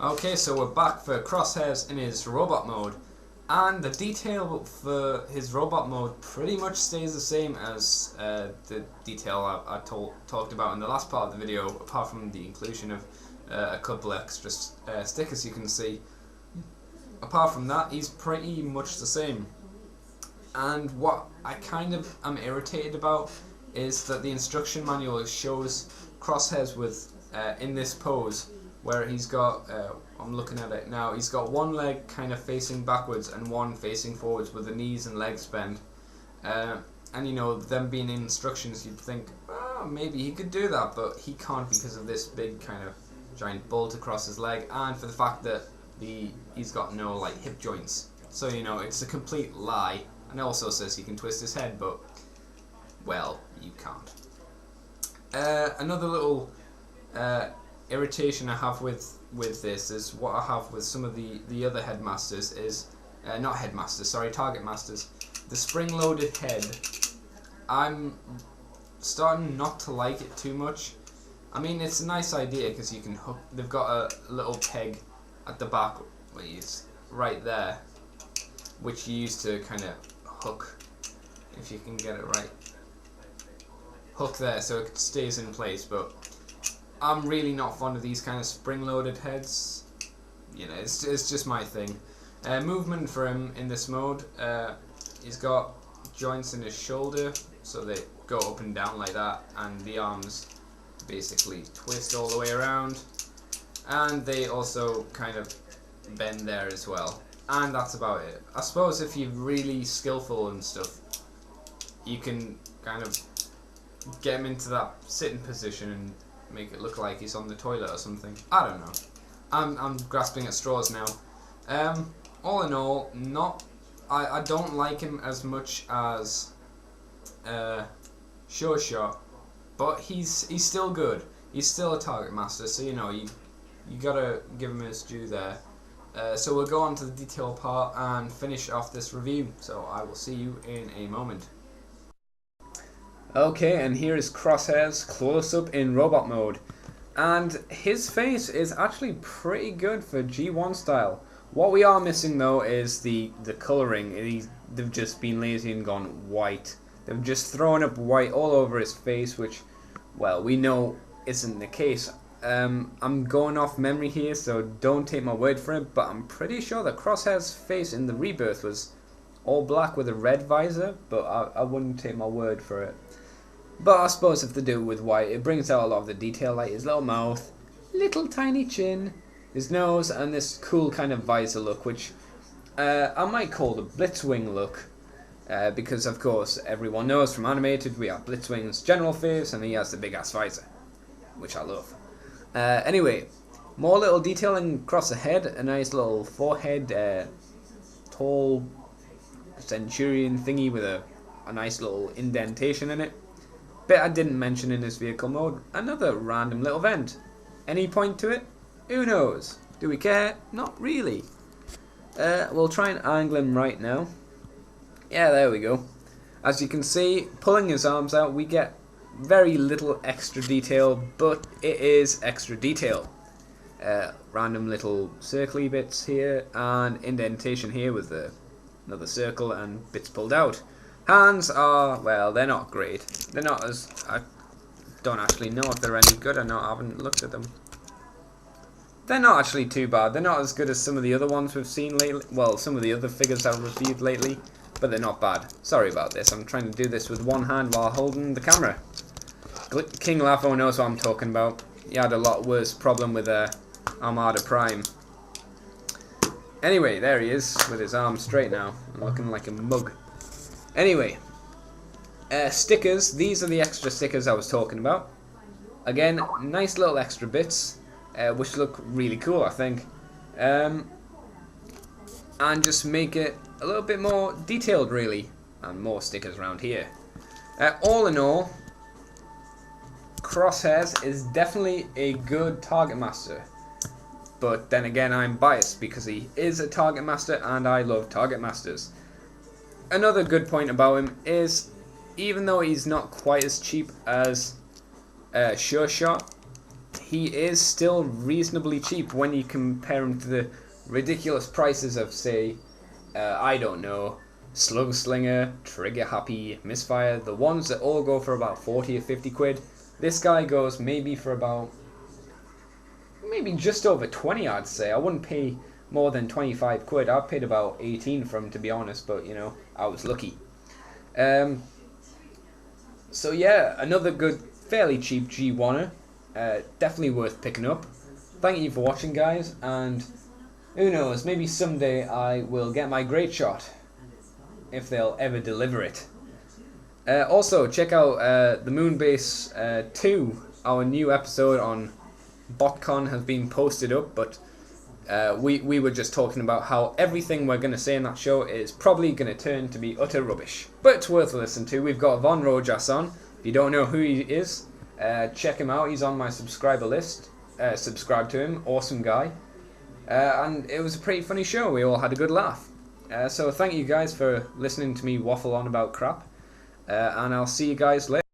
Okay, so we're back for Crosshairs in his robot mode, and the detail for his robot mode pretty much stays the same as the detail I talked about in the last part of the video, apart from the inclusion of a couple extra stickers you can see. Apart from that, he's pretty much the same. And what I kind of am irritated about is that the instruction manual shows Crosshairs with in this pose, where he's got, I'm looking at it now, he's got one leg kind of facing backwards and one facing forwards with the knees and legs bent. And you know, them being in instructions, you'd think, oh, maybe he could do that, but he can't because of this big kind of giant bolt across his leg, and for the fact that he's got no like hip joints. So you know, it's a complete lie. And it also says he can twist his head, but well, you can't. Another little irritation I have with this is what I have with some of the other headmasters is not headmasters, sorry, target masters. The spring-loaded head, I'm starting not to like it too much. I mean, it's a nice idea because you can hook. They've got a little peg at the back, right there, which you use to kind of hook, if you can get it right. Hook there so it stays in place, but I'm really not fond of these kind of spring-loaded heads. You know, it's just my thing. Movement for him in this mode, he's got joints in his shoulder, so they go up and down like that, and the arms basically twist all the way around, and they also kind of bend there as well. And that's about it. I suppose if you're really skillful and stuff, you can kind of get him into that sitting position and make it look like he's on the toilet or something. I don't know. I'm grasping at straws now. All in all, I don't like him as much as Sure Shot, but he's still good. He's still a target master, so you know you gotta give him his due there. So we'll go on to the detail part and finish off this review, so I will see you in a moment. Okay, and here is Crosshairs close up in robot mode, and his face is actually pretty good for G1 style. What we are missing though is the colouring. They've just been lazy and gone white. They've just thrown up white all over his face, which, well, we know isn't the case. I'm going off memory here, so don't take my word for it, but I'm pretty sure that Crosshairs' face in the Rebirth was all black with a red visor, but I wouldn't take my word for it. But I suppose if they do it with white, it brings out a lot of the detail, like his little mouth, little tiny chin, his nose, and this cool kind of visor look, which I might call the Blitzwing look, because of course everyone knows from animated we have Blitzwing's general face, and he has the big ass visor, which I love. Anyway, more little detailing across the head, a nice little forehead, tall centurion thingy with a nice little indentation in it. Bit I didn't mention in this vehicle mode, another random little vent. Any point to it? Who knows? Do we care? Not really. We'll try and angle him right now. Yeah, there we go. As you can see, pulling his arms out, we get very little extra detail, but it is extra detail. Random little circly bits here, and indentation here with another circle and bits pulled out. Hands are, well, they're not great. They're not as, I don't actually know if they're any good or not. I haven't looked at them. They're not actually too bad. They're not as good as some of the other ones we've seen lately. Well, some of the other figures I've reviewed lately, but they're not bad. Sorry about this. I'm trying to do this with one hand while holding the camera. King Lafo knows what I'm talking about. He had a lot worse problem with Armada Prime. Anyway, there he is with his arms straight now and looking like a mug. Anyway, stickers. These are the extra stickers I was talking about. Again, nice little extra bits, which look really cool, I think. And just make it a little bit more detailed, really. And more stickers around here. All in all, Crosshairs is definitely a good target master, but then again I'm biased because he is a target master and I love target masters. Another good point about him is, even though he's not quite as cheap as Sure Shot, he is still reasonably cheap when you compare him to the ridiculous prices of, say, I don't know, Slug Slinger, Trigger Happy, Misfire, the ones that all go for about 40 or 50 quid. This guy goes maybe for about, maybe just over 20, I'd say. I wouldn't pay more than 25 quid. I paid about 18 for him, to be honest, but you know, I was lucky. So yeah, another good, fairly cheap G1er. Definitely worth picking up. Thank you for watching, guys, and who knows, maybe someday I will get my great shot, if they'll ever deliver it. Also, check out the Moonbase 2, our new episode on BotCon has been posted up, but we were just talking about how everything we're going to say in that show is probably going to turn to be utter rubbish. But it's worth listening to. We've got Von Rojas on. If you don't know who he is, check him out. He's on my subscriber list. Subscribe to him. Awesome guy. And it was a pretty funny show. We all had a good laugh. So thank you guys for listening to me waffle on about crap. And I'll see you guys later.